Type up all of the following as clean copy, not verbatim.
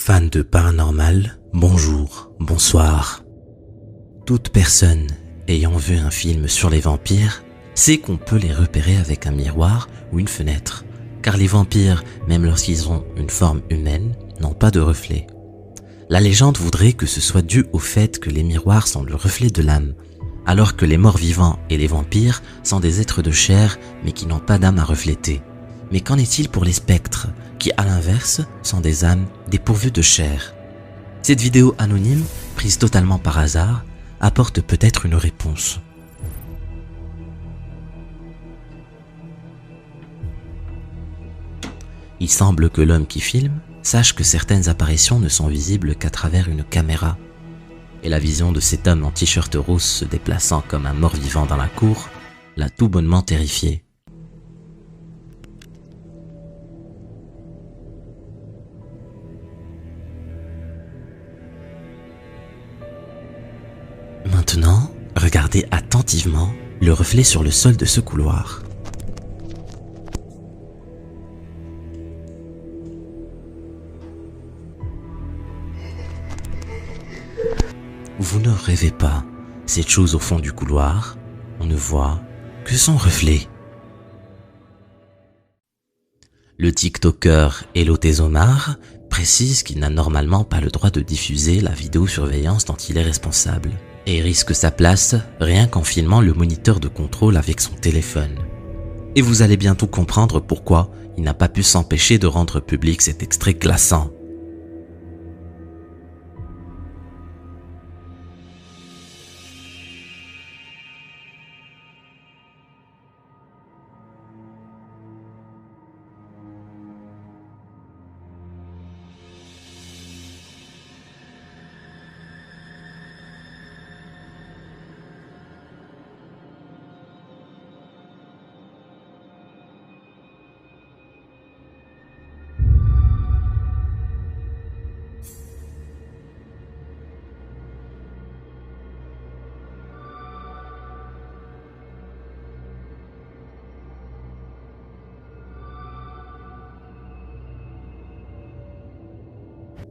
Fans de paranormal, bonjour, bonsoir. Toute personne ayant vu un film sur les vampires sait qu'on peut les repérer avec un miroir ou une fenêtre, car les vampires, même lorsqu'ils ont une forme humaine, n'ont pas de reflet. La légende voudrait que ce soit dû au fait que les miroirs sont le reflet de l'âme, alors que les morts vivants et les vampires sont des êtres de chair mais qui n'ont pas d'âme à refléter. Mais qu'en est-il pour les spectres, qui à l'inverse sont des âmes dépourvues de chair? Cette vidéo anonyme, prise totalement par hasard, apporte peut-être une réponse. Il semble que l'homme qui filme sache que certaines apparitions ne sont visibles qu'à travers une caméra. Et la vision de cet homme en t-shirt rose se déplaçant comme un mort-vivant dans la cour l'a tout bonnement terrifié. Maintenant, regardez attentivement le reflet sur le sol de ce couloir. Vous ne rêvez pas, cette chose au fond du couloir, on ne voit que son reflet. Le TikToker Hello Tezomar précise qu'il n'a normalement pas le droit de diffuser la vidéosurveillance dont il est responsable et risque sa place rien qu'en filmant le moniteur de contrôle avec son téléphone. Et vous allez bientôt comprendre pourquoi il n'a pas pu s'empêcher de rendre public cet extrait glaçant.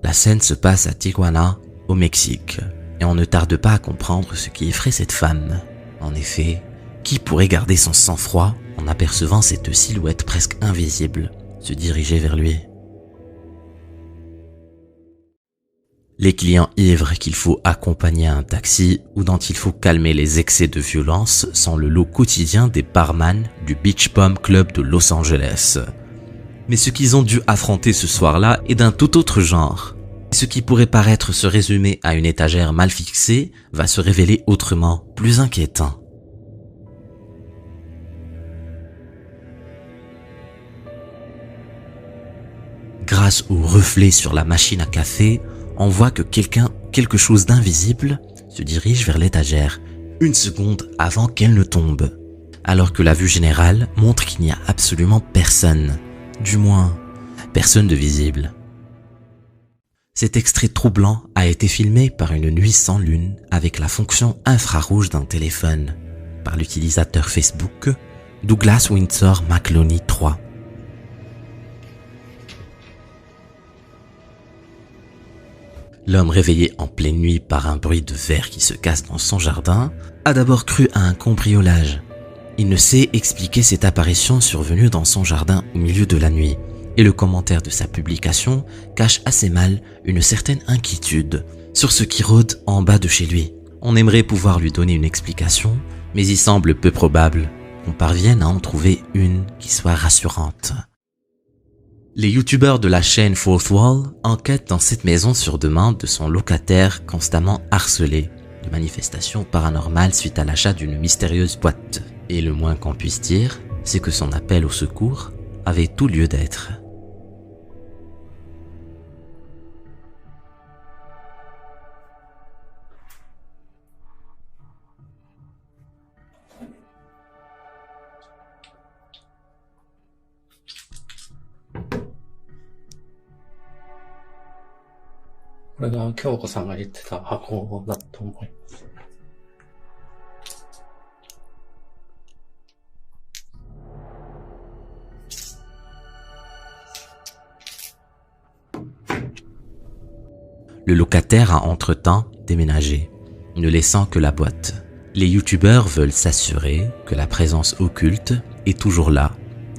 La scène se passe à Tijuana, au Mexique, et on ne tarde pas à comprendre ce qui effraie cette femme. En effet, qui pourrait garder son sang-froid en apercevant cette silhouette presque invisible se diriger vers lui? Les clients ivres qu'il faut accompagner à un taxi ou dont il faut calmer les excès de violence sont le lot quotidien des barman du Beach Bum Club de Los Angeles. Mais ce qu'ils ont dû affronter ce soir-là est d'un tout autre genre. Ce qui pourrait paraître se résumer à une étagère mal fixée va se révéler autrement, plus inquiétant. Grâce au reflet sur la machine à café, on voit que quelque chose d'invisible se dirige vers l'étagère, une seconde avant qu'elle ne tombe, alors que la vue générale montre qu'il n'y a absolument personne. Du moins, personne de visible. Cet extrait troublant a été filmé par une nuit sans lune avec la fonction infrarouge d'un téléphone, par l'utilisateur Facebook Douglas Windsor McLoney III. L'homme réveillé en pleine nuit par un bruit de verre qui se casse dans son jardin a d'abord cru à un cambriolage. Il ne sait expliquer cette apparition survenue dans son jardin au milieu de la nuit. Et le commentaire de sa publication cache assez mal une certaine inquiétude sur ce qui rôde en bas de chez lui. On aimerait pouvoir lui donner une explication, mais il semble peu probable qu'on parvienne à en trouver une qui soit rassurante. Les youtubeurs de la chaîne Fourth Wall enquêtent dans cette maison sur demande de son locataire constamment harcelé de manifestations paranormales suite à l'achat d'une mystérieuse boîte. Et le moins qu'on puisse dire, c'est que son appel au secours avait tout lieu d'être. Le locataire a entre-temps déménagé, ne laissant que la boîte. Les youtubeurs veulent s'assurer que la présence occulte est toujours là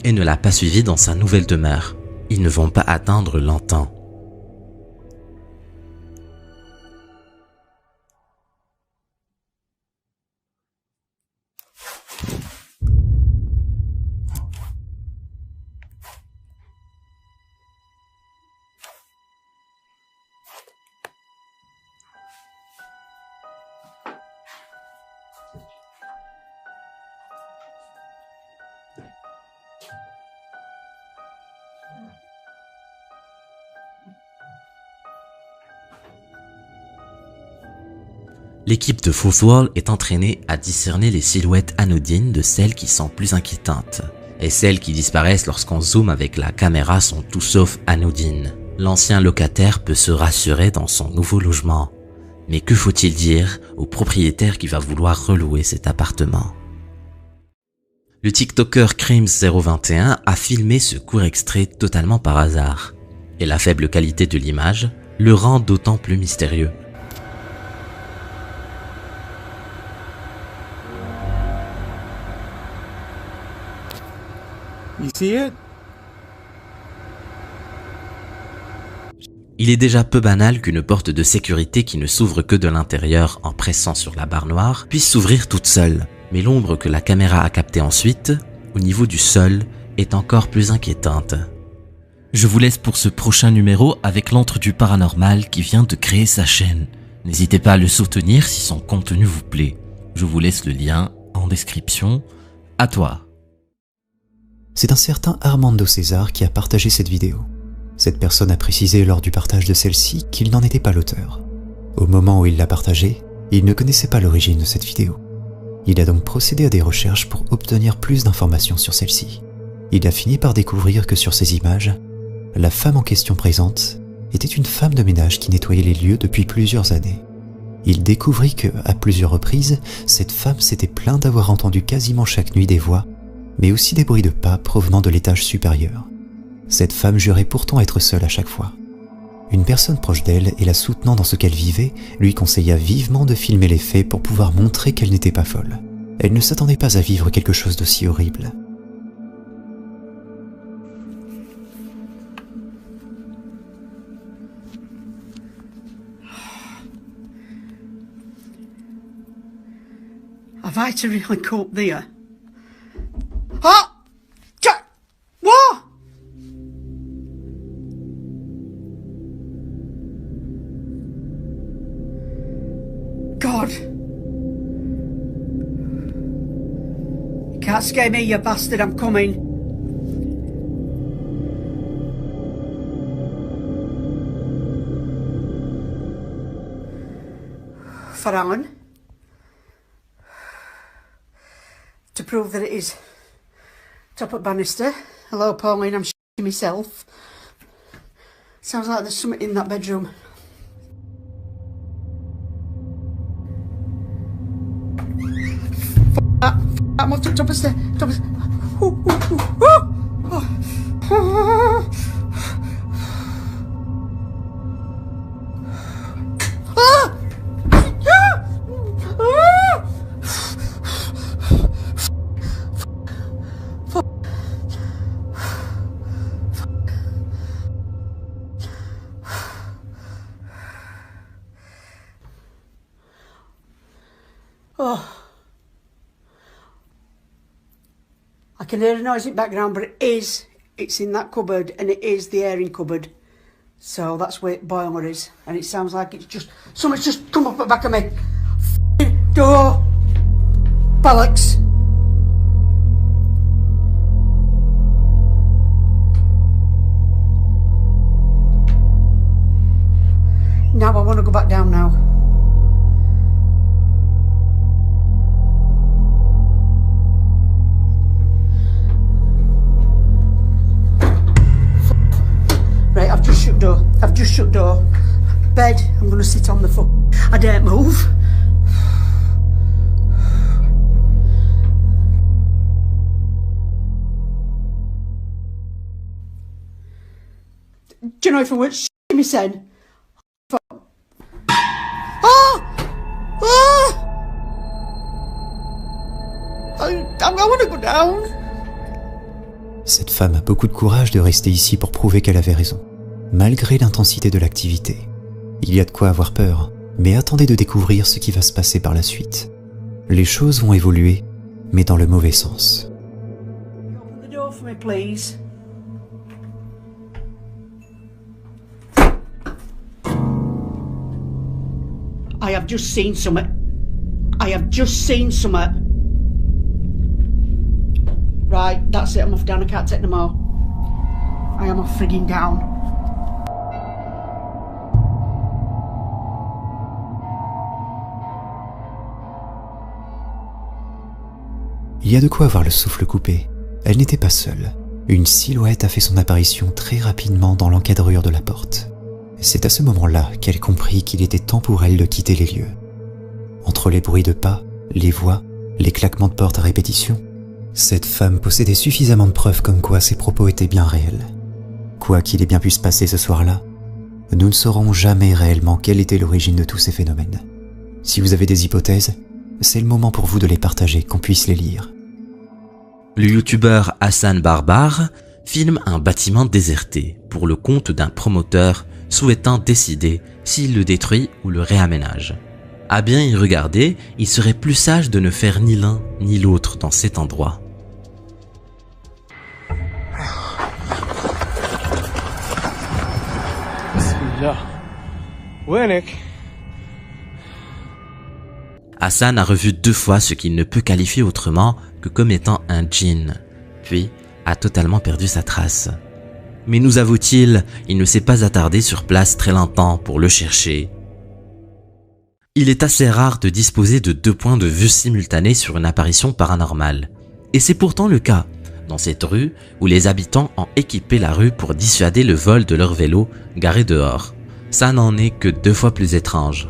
et ne l'a pas suivi dans sa nouvelle demeure. Ils ne vont pas attendre longtemps. L'équipe de Fourth Wall est entraînée à discerner les silhouettes anodines de celles qui sont plus inquiétantes. Et celles qui disparaissent lorsqu'on zoome avec la caméra sont tout sauf anodines. L'ancien locataire peut se rassurer dans son nouveau logement. Mais que faut-il dire au propriétaire qui va vouloir relouer cet appartement? Le TikToker Crims021 a filmé ce court extrait totalement par hasard. Et la faible qualité de l'image le rend d'autant plus mystérieux. You see it? Il est déjà peu banal qu'une porte de sécurité qui ne s'ouvre que de l'intérieur en pressant sur la barre noire puisse s'ouvrir toute seule. Mais l'ombre que la caméra a captée ensuite, au niveau du sol, est encore plus inquiétante. Je vous laisse pour ce prochain numéro avec l'antre du paranormal qui vient de créer sa chaîne. N'hésitez pas à le soutenir si son contenu vous plaît. Je vous laisse le lien en description. À toi. C'est un certain Armando César qui a partagé cette vidéo. Cette personne a précisé lors du partage de celle-ci qu'il n'en était pas l'auteur. Au moment où il l'a partagée, il ne connaissait pas l'origine de cette vidéo. Il a donc procédé à des recherches pour obtenir plus d'informations sur celle-ci. Il a fini par découvrir que sur ces images, la femme en question présente était une femme de ménage qui nettoyait les lieux depuis plusieurs années. Il découvrit que, à plusieurs reprises, cette femme s'était plainte d'avoir entendu quasiment chaque nuit des voix, mais aussi des bruits de pas provenant de l'étage supérieur. Cette femme jurait pourtant être seule à chaque fois. Une personne proche d'elle et la soutenant dans ce qu'elle vivait lui conseilla vivement de filmer les faits pour pouvoir montrer qu'elle n'était pas folle. Elle ne s'attendait pas à vivre quelque chose d'aussi horrible. Have I to really cope there? Ah! What? God. You can't scare me, you bastard, I'm coming. For Alan. To prove that it is top at banister. Hello, Pauline, I'm shitting myself. Sounds like there's something in that bedroom. I'm up to top of stairs. Oh. I can hear a noise in the background, but it's in that cupboard, and it is the airing cupboard. So that's where the boiler is, and it sounds like it's just, someone's just come up the back of me. F***ing door! Bollocks! Now I want to go back down now. Right, I've just shut door. Bed, I'm gonna sit on the foot. I daren't move. Do you know if I weren't shitting myself, I want to go down. Cette femme a beaucoup de courage de rester ici pour prouver qu'elle avait raison, malgré l'intensité de l'activité. Il y a de quoi avoir peur, mais attendez de découvrir ce qui va se passer par la suite. Les choses vont évoluer, mais dans le mauvais sens. Open the door for me, please. I have just seen something. I have just seen something. Right, that's it. I'm off down. I can't take no more. I am off frigging down. Il y a de quoi avoir le souffle coupé. Elle n'était pas seule. Une silhouette a fait son apparition très rapidement dans l'encadrure de la porte. C'est à ce moment-là qu'elle comprit qu'il était temps pour elle de quitter les lieux. Entre les bruits de pas, les voix, les claquements de porte à répétition, cette femme possédait suffisamment de preuves comme quoi ses propos étaient bien réels. Quoi qu'il ait bien pu se passer ce soir-là, nous ne saurons jamais réellement quelle était l'origine de tous ces phénomènes. Si vous avez des hypothèses, c'est le moment pour vous de les partager, qu'on puisse les lire. Le youtubeur Hassan Barbar filme un bâtiment déserté pour le compte d'un promoteur souhaitant décider s'il le détruit ou le réaménage. À bien y regarder, il serait plus sage de ne faire ni l'un ni l'autre dans cet endroit. Hassan a revu 2 fois ce qu'il ne peut qualifier autrement que comme étant un djinn, puis a totalement perdu sa trace. Mais nous avoue-t-il, il ne s'est pas attardé sur place très longtemps pour le chercher. Il est assez rare de disposer de 2 points de vue simultanés sur une apparition paranormale. Et c'est pourtant le cas dans cette rue où les habitants ont équipé la rue pour dissuader le vol de leurs vélos garés dehors. Ça n'en est que 2 fois plus étrange.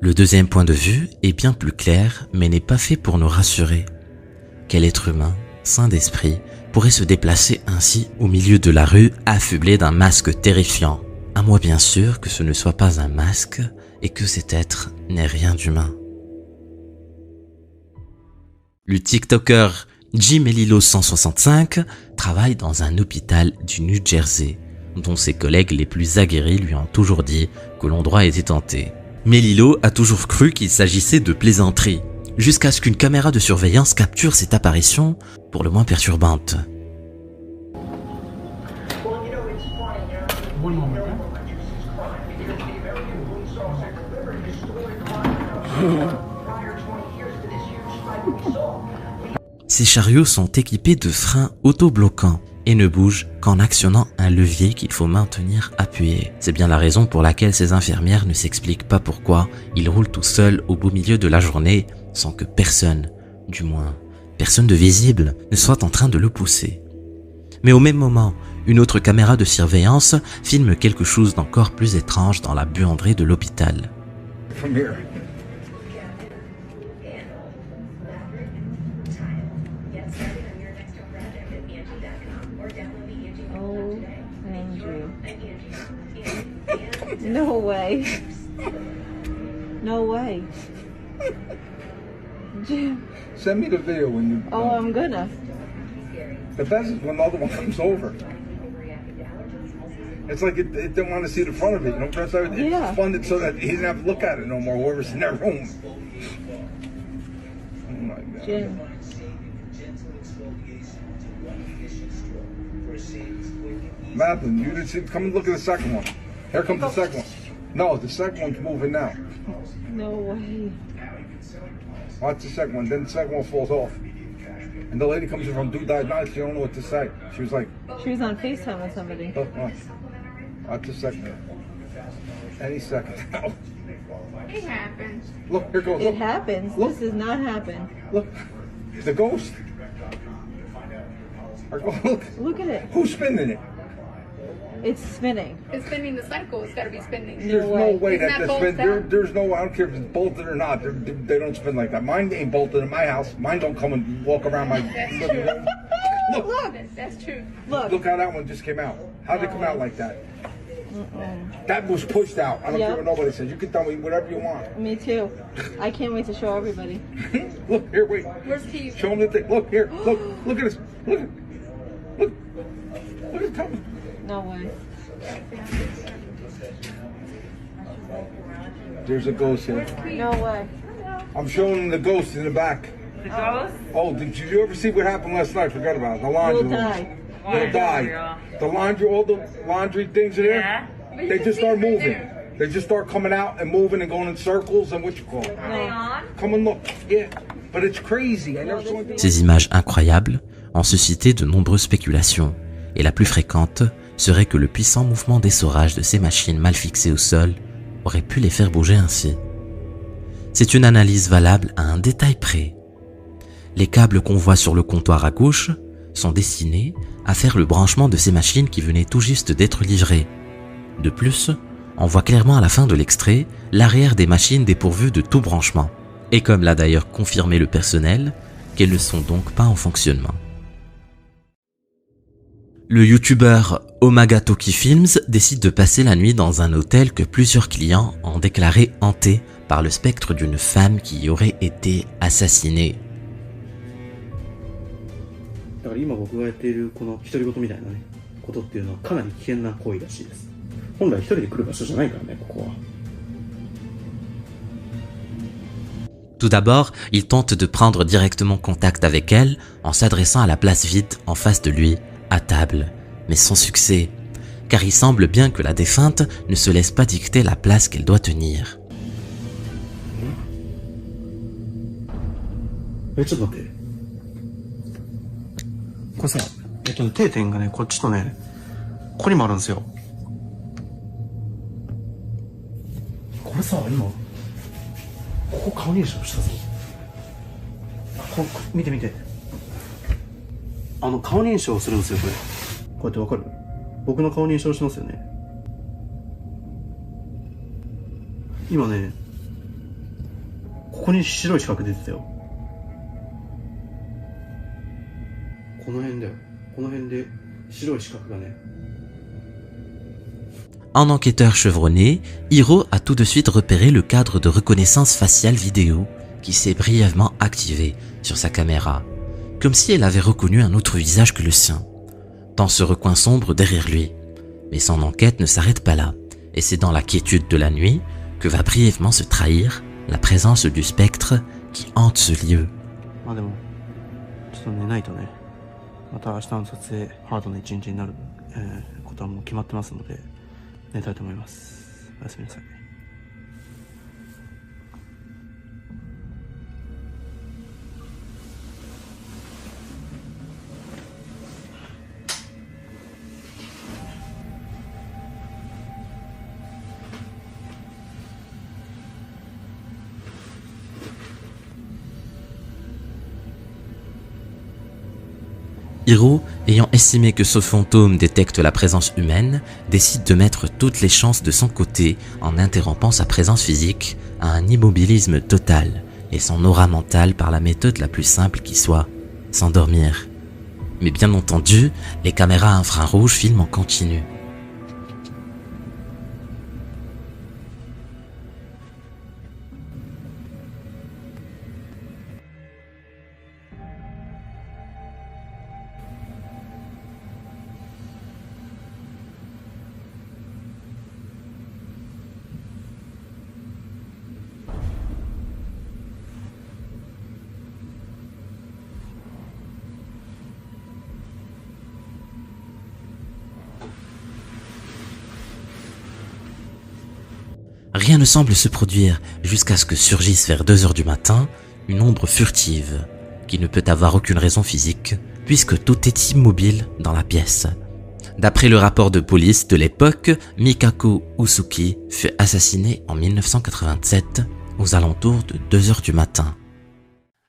Le deuxième point de vue est bien plus clair, mais n'est pas fait pour nous rassurer. Quel être humain, sain d'esprit, pourrait se déplacer ainsi au milieu de la rue, affublé d'un masque terrifiant? À moi bien sûr que ce ne soit pas un masque et que cet être n'est rien d'humain. Le TikToker Jim Elilo 165 travaille dans un hôpital du New Jersey, dont ses collègues les plus aguerris lui ont toujours dit que l'endroit était hanté. Mais Lilo a toujours cru qu'il s'agissait de plaisanterie, jusqu'à ce qu'une caméra de surveillance capture cette apparition pour le moins perturbante. Ces chariots sont équipés de freins autobloquants et ne bougent qu'en actionnant un levier qu'il faut maintenir appuyé. C'est bien la raison pour laquelle ces infirmières ne s'expliquent pas pourquoi ils roulent tout seuls au beau milieu de la journée sans que personne, du moins personne de visible, ne soit en train de le pousser. Mais au même moment, une autre caméra de surveillance filme quelque chose d'encore plus étrange dans la buanderie de l'hôpital. No way. No way. Jim. Send me the video when you... Oh, I'm gonna. The best is when the other one comes over. It's like it didn't want to see the front of it, you know? It's Yeah. funded so that he didn't have to look at it no more, whoever's in that room. Oh my God. Jim. Madeline, you didn't see... Come and look at the second one. Here comes the second one. No, the second one's moving now. No way. Watch the second one, then the second one falls off. And the lady comes in from Do Diagnostics, she don't know what to say. She was like, She was on FaceTime with somebody. oh, watch the second one. Any second now. It happens. Look, here goes. It Look, happens. Look. This does not happen. look. The ghost. I go, look, Look at it. who's spinning it? It's spinning. It's spinning the cycle. It's got to be spinning. There's no way Isn't that that they spin. bolted? There's no. I don't care if it's bolted or not. They don't spin like that. Mine ain't bolted in my house. Mine don't come and walk around my That's living true. room. Look, That's true. look how that one just came out. How'd it come out like that? That was pushed out. I don't Yep. care what nobody says. You can tell me whatever you want. Me too. I can't wait to show everybody. Look here, wait. Where's Keith? Show them the thing. Look here. Look at this. Look at Tony. No way. There's a ghost here. No way. I'm showing them the ghost in the back. The ghost? Oh, did you ever see what happened last night? Forgot about it. The laundry. You'll die. They'll die. The laundry, all the laundry things are there. Yeah. They just start moving. They just start coming out and moving and going in circles and what you call it. Are they on? Come and look. Yeah. But it's crazy. I never saw anything. Ces images incroyables ont suscité de nombreuses spéculations, et la plus fréquente serait que le puissant mouvement d'essorage de ces machines mal fixées au sol aurait pu les faire bouger ainsi. C'est une analyse valable à un détail près. Les câbles qu'on voit sur le comptoir à gauche sont destinés à faire le branchement de ces machines qui venaient tout juste d'être livrées. De plus, on voit clairement à la fin de l'extrait l'arrière des machines dépourvues de tout branchement. Et comme l'a d'ailleurs confirmé le personnel, qu'elles ne sont donc pas en fonctionnement. Le youtubeur Omagatoki Films décide de passer la nuit dans un hôtel que plusieurs clients ont déclaré hanté par le spectre d'une femme qui y aurait été assassinée. だから今僕がやっているこの独り言みたいなねことっていうのはかなり危険な行為らしいです。本来一人で来る場所じゃないからね、ここは。 Tout d'abord, il tente de prendre directement contact avec elle en s'adressant à la place vide en face de lui, à table, mais sans succès, car il semble bien que la défunte ne se laisse pas dicter la place qu'elle doit tenir. ちょっと待って。これさ、定点がね、こっちとね、ここにもあるんですよ。これさ、今、ここ顔認証したぞ。こ見て見て。顔認証するんですよ、これ。こうやってわかる？僕の顔認証しますよね。今ね、ここに白い四角出てたよ。この辺だよ。この辺で白い四角がね。 En enquêteur chevronné, Hiro a tout de suite repéré le cadre de reconnaissance faciale vidéo qui s'est brièvement activé sur sa caméra, comme si elle avait reconnu un autre visage que le sien, dans ce recoin sombre derrière lui. Mais son enquête ne s'arrête pas là, et c'est dans la quiétude de la nuit que va brièvement se trahir la présence du spectre qui hante ce lieu. まあでも、ちょっと寝ないとね、また明日の撮影、ハードな一日になる、ことはもう決まってますので、寝たいと思います。おやすみなさい。Hiro, ayant estimé que ce fantôme détecte la présence humaine, décide de mettre toutes les chances de son côté en interrompant sa présence physique à un immobilisme total et son aura mentale par la méthode la plus simple qui soit, s'endormir. Mais bien entendu, les caméras infrarouges filment en continu. Rien ne semble se produire jusqu'à ce que surgisse vers 2 heures du matin une ombre furtive qui ne peut avoir aucune raison physique puisque tout est immobile dans la pièce. D'après le rapport de police de l'époque, Mikako Usuki fut assassinée en 1987 aux alentours de 2 heures du matin.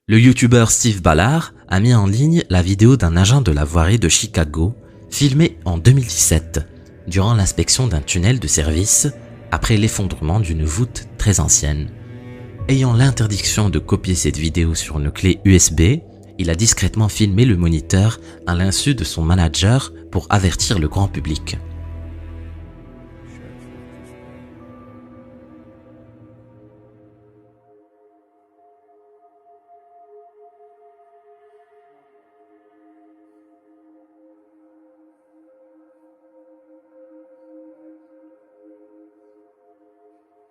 Le youtubeur Steve Ballard a mis en ligne la vidéo d'un agent de la voirie de Chicago filmée en 2017 durant l'inspection d'un tunnel de service après l'effondrement d'une voûte très ancienne. Ayant l'interdiction de copier cette vidéo sur une clé USB, il a discrètement filmé le moniteur à l'insu de son manager pour avertir le grand public.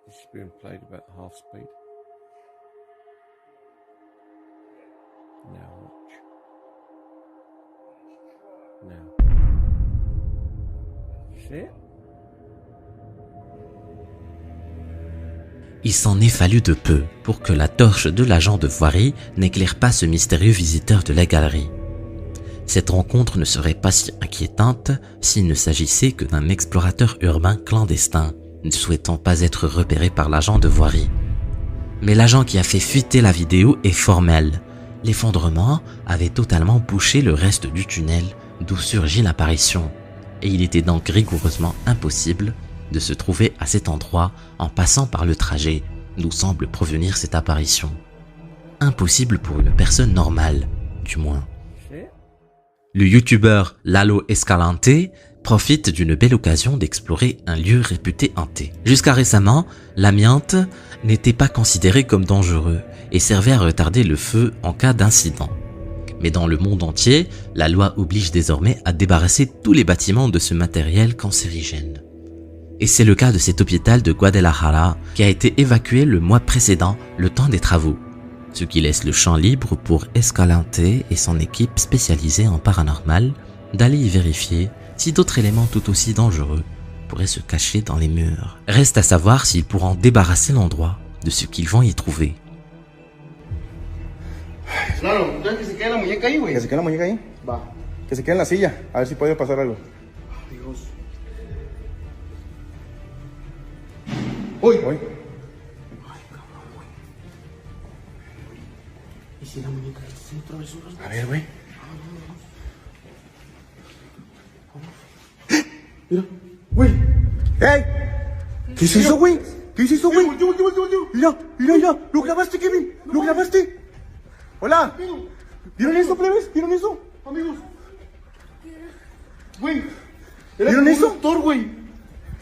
This is being played about half speed. Now watch. Now. See it? Il s'en est fallu de peu pour que la torche de l'agent de voirie n'éclaire pas ce mystérieux visiteur de la galerie. Cette rencontre ne serait pas si inquiétante s'il ne s'agissait que d'un explorateur urbain clandestin, ne souhaitant pas être repéré par l'agent de voirie. Mais l'agent qui a fait fuiter la vidéo est formel. L'effondrement avait totalement bouché le reste du tunnel d'où surgit l'apparition, et il était donc rigoureusement impossible de se trouver à cet endroit en passant par le trajet d'où semble provenir cette apparition. Impossible pour une personne normale, du moins. Le youtubeur Lalo Escalante profite d'une belle occasion d'explorer un lieu réputé hanté. Jusqu'à récemment, l'amiante n'était pas considéré comme dangereux et servait à retarder le feu en cas d'incident. Mais dans le monde entier, la loi oblige désormais à débarrasser tous les bâtiments de ce matériel cancérigène. Et c'est le cas de cet hôpital de Guadalajara qui a été évacué le mois précédent, le temps des travaux, ce qui laisse le champ libre pour Escalante et son équipe spécialisée en paranormal d'aller y vérifier si d'autres éléments tout aussi dangereux pourraient se cacher dans les murs. Reste à savoir s'ils pourront débarrasser l'endroit de ce qu'ils vont y trouver. Claro, entonces que se quede la muñeca ahí, güey. Que se quede la muñeca ahí. Va. Que se quede en la silla. A ver si puede pasar algo. Dios. Uy. Uy. Ay, cabrón, güey. ¿Y si la muñeca se atravesó los dos? A ver, güey. Mira, güey. ¡Ey! ¿Qué es eso, güey? ¿Qué es eso, güey? Volteo. Mira, mira, mira. ¿Lo grabaste, Kevin? ¿Lo grabaste? Hola. ¿Vieron eso, plebes? ¿Vieron eso? Amigos. Güey. Era ¿Vieron como eso? un doctor, güey.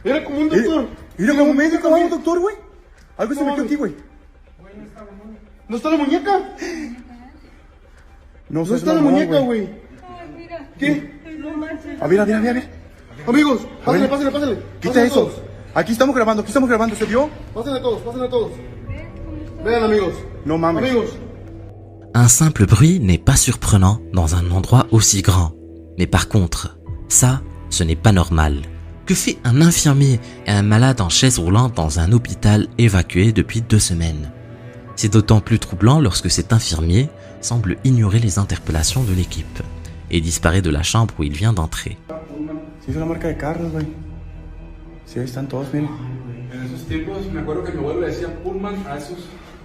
Era como un doctor. Mira, como médico, como un doctor, güey. Algo se No, metió mames. aquí, güey. ¿No está la muñeca? No No está la muñeca, güey. ¿Qué? A ver, a ver, a ver, a ver. Amigos, pásale, ver. pásale. Quita Pásenle eso. todos. Aquí estamos grabando, ¿se vio? Pásenle todos. Vean, amigos. No mames. Amigos. Un simple bruit n'est pas surprenant dans un endroit aussi grand. Mais par contre, ça, ce n'est pas normal. Que fait un infirmier et un malade en chaise roulante dans un hôpital évacué depuis 2 semaines? C'est d'autant plus troublant lorsque cet infirmier semble ignorer les interpellations de l'équipe et disparaît de la chambre où il vient d'entrer. Sí, es una marca de carros, güey. Sí, ahí están todos, miren. En esos tiempos me acuerdo que mi abuelo le decía Pullman a esos,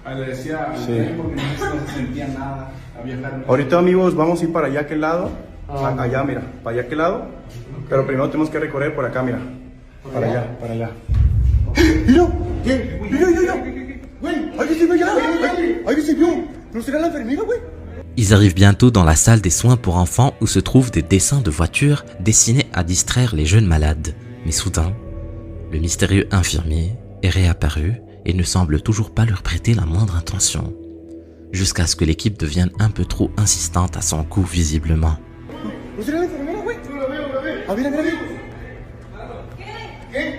le decía al Sí. tren porque no se sentía nada a viajar. Ahorita, amigos, vamos a ir para allá, aquel lado. Allá, mira, para allá, aquel lado. Pero primero tenemos que recorrer por acá, mira. Para allá, para allá. ¡Mira! ¿Qué? ¡Mira! ¡Güey! ¡Alguien se vio allá! ¡Alguien se vio! ¿No será la enfermera, güey? Ils arrivent bientôt dans la salle des soins pour enfants où se trouvent des dessins de voitures destinés à distraire les jeunes malades. Mais soudain, le mystérieux infirmier est réapparu et ne semble toujours pas leur prêter la moindre attention, jusqu'à ce que l'équipe devienne un peu trop insistante à son goût visiblement. ¿No será la enfermera, güey? A ver, a ver, a ver. ¿Qué?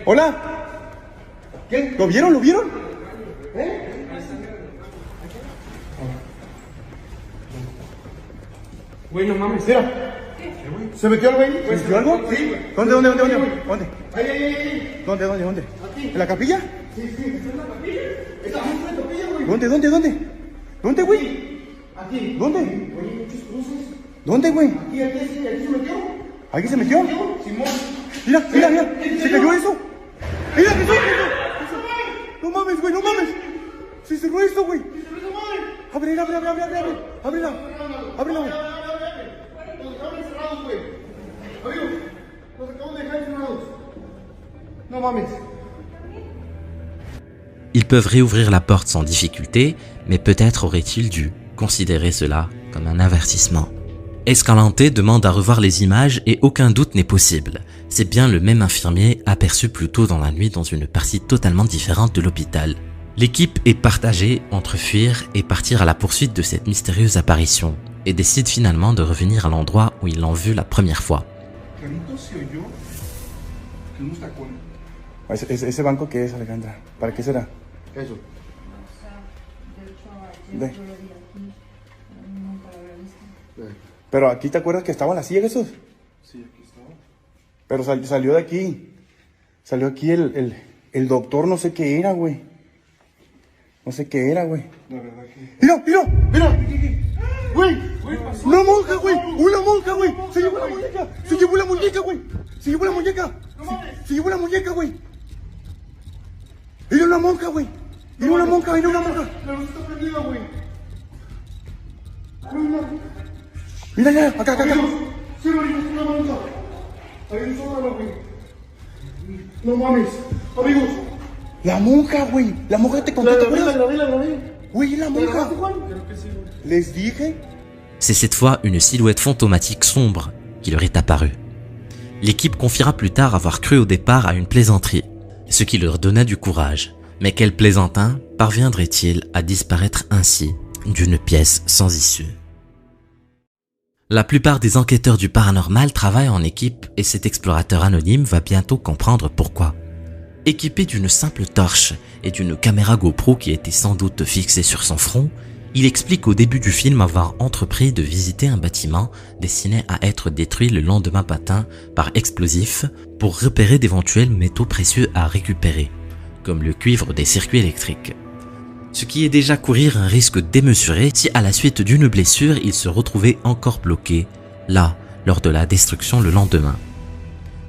Hola. ¿Qué? ¿Lo vieron? ¿Lo vieron? Güey, no mames. Mira. ¿Se metió algo ahí? ¿Se metió algo? Sí, güey. ¿Dónde? Ahí. ¿Dónde? Aquí. ¿En la capilla? Sí, está en la capilla. Está dentro de la capilla, güey. ¿Dónde, güey? Aquí. ¿Dónde? Oye, muchas cruces. ¿Dónde, güey? Aquí se metió. ¿Alguien se metió? Simón. Mira. ¿Se cayó eso? Mira, ¿qué es eso? No mames, güey, no mames. Se cerró esto, güey. ¡Se cerró esa madre! Ábrela, ábrela, ábrela, güey. Los acaban cerrados, güey. Amigos, los acaban de dejar cerrados. No mames. Ils peuvent réouvrir la porte sans difficulté, mais peut-être aurait-il dû considérer cela comme un avertissement. Escalante demande à revoir les images et aucun doute n'est possible. C'est bien le même infirmier aperçu plus tôt dans la nuit dans une partie totalement différente de l'hôpital. L'équipe est partagée entre fuir et partir à la poursuite de cette mystérieuse apparition et décide finalement de revenir à l'endroit où ils l'ont vu la première fois. Ese banco que es, Alejandra, ¿para qué será? Eso. Ve. Pero aquí te acuerdas que estaba la silla, Jesús. Sí, aquí estaba. Pero salió de aquí. Salió aquí el doctor, no sé qué era, güey. No sé qué era, güey. La verdad que... Mira. Güey. Una monja, güey. Una monja, güey. Se llevó la muñeca. Se llevó la muñeca, güey. Se llevó la muñeca. Se llevó la muñeca, güey. Era una monja, güey. Era una monja. La luz está prendida, güey. Mira ya, acá. Sí, amigos, una monja. Ahí en el sótano, güey. No mames. Amigos. La monja, güey. La monja te conté, ¿te acuerdas? La grabé. Güey, la monja. Creo que sí, güey. Les dije. C'est cette fois une silhouette fantomatique sombre qui leur est apparue. L'équipe confiera plus tard avoir cru au départ à une plaisanterie, ce qui leur donna du courage. Mais quel plaisantin parviendrait-il à disparaître ainsi d'une pièce sans issue? La plupart des enquêteurs du paranormal travaillent en équipe et cet explorateur anonyme va bientôt comprendre pourquoi. Équipé d'une simple torche et d'une caméra GoPro qui était sans doute fixée sur son front, il explique au début du film avoir entrepris de visiter un bâtiment destiné à être détruit le lendemain matin par explosif pour repérer d'éventuels métaux précieux à récupérer, comme le cuivre des circuits électriques. Ce qui est déjà courir un risque démesuré si à la suite d'une blessure il se retrouvait encore bloqué, là, lors de la destruction le lendemain.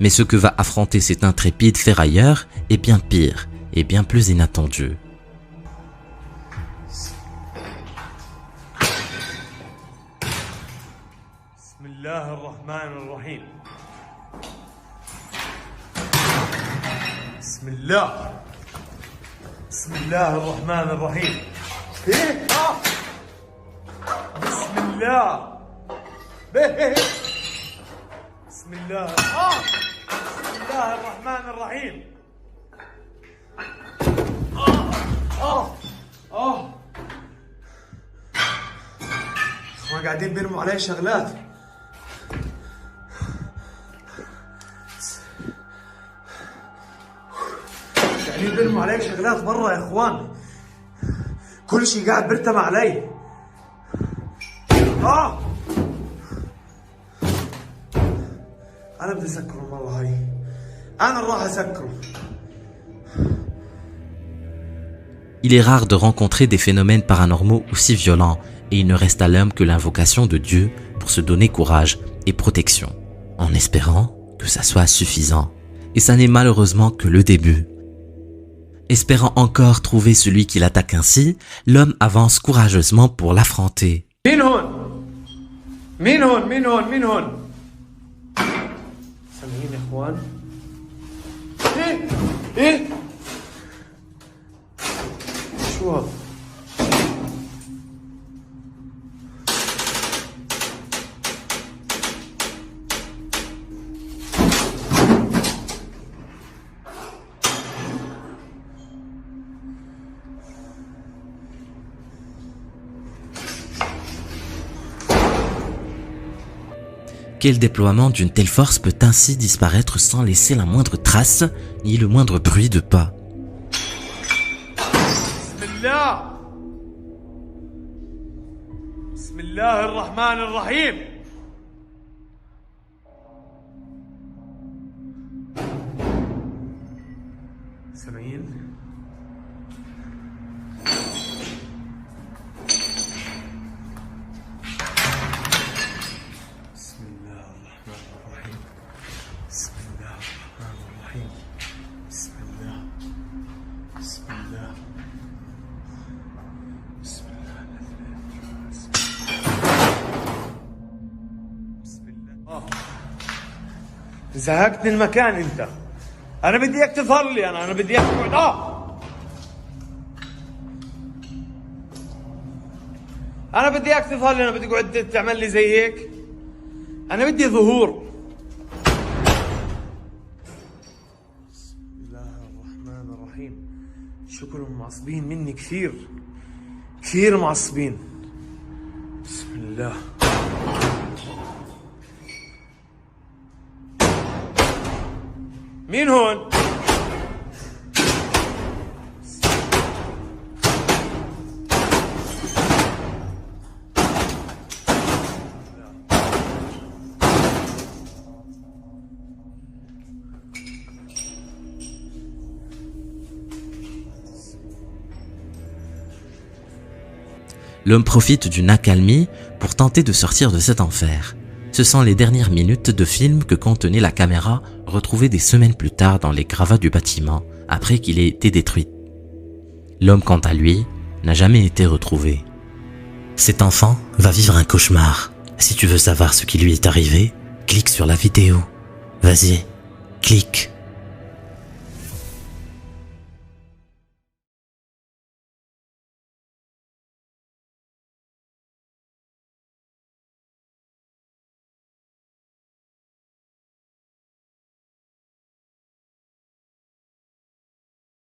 Mais ce que va affronter cet intrépide ferrailleur est bien pire et bien plus inattendu. Bismillahirrahmanirrahim. Bismillah. Bismillahirrahmanirrahim. Bismillah. Bismillah. Bismillahirrahmanirrahim. هم قاعدين بيرموا علي شغلات. قاعدين بيرموا علي شغلات برا يا اخوان. كل شيء قاعد بيرتمى علي. أنا بدي أسكره المرة هاي. أنا راح أسكره. Il est rare de rencontrer des phénomènes paranormaux aussi violents et il ne reste à l'homme que l'invocation de Dieu pour se donner courage et protection, en espérant que ça soit suffisant. Et ça n'est malheureusement que le début. Espérant encore trouver celui qui l'attaque ainsi, l'homme avance courageusement pour l'affronter. مين هون؟ سامعين يا اخوان؟ ايه؟ شو هذا؟ Quel déploiement d'une telle force peut ainsi disparaître sans laisser la moindre trace, ni le moindre bruit de pas? Bismillah. Bismillahirrahmanirrahim. سامعين؟ زهقتني المكان انت. انا بدي اياك تظهر لي. انا بدي اياك تقعد. انا بدي اياك تظهر لي. انا بدي اقعد تعمل لي زي هيك. انا بدي ظهور. بسم الله الرحمن الرحيم. شكلهم معصبين مني كثير كثير معصبين. بسم الله. مين هون؟ L'homme profite d'une accalmie pour tenter de sortir de cet enfer. Ce sont les dernières minutes de film que contenait la caméra retrouvée des semaines plus tard dans les gravats du bâtiment après qu'il ait été détruit. L'homme, quant à lui, n'a jamais été retrouvé. Cet enfant va vivre un cauchemar. Si tu veux savoir ce qui lui est arrivé, clique sur la vidéo. Vas-y, clique.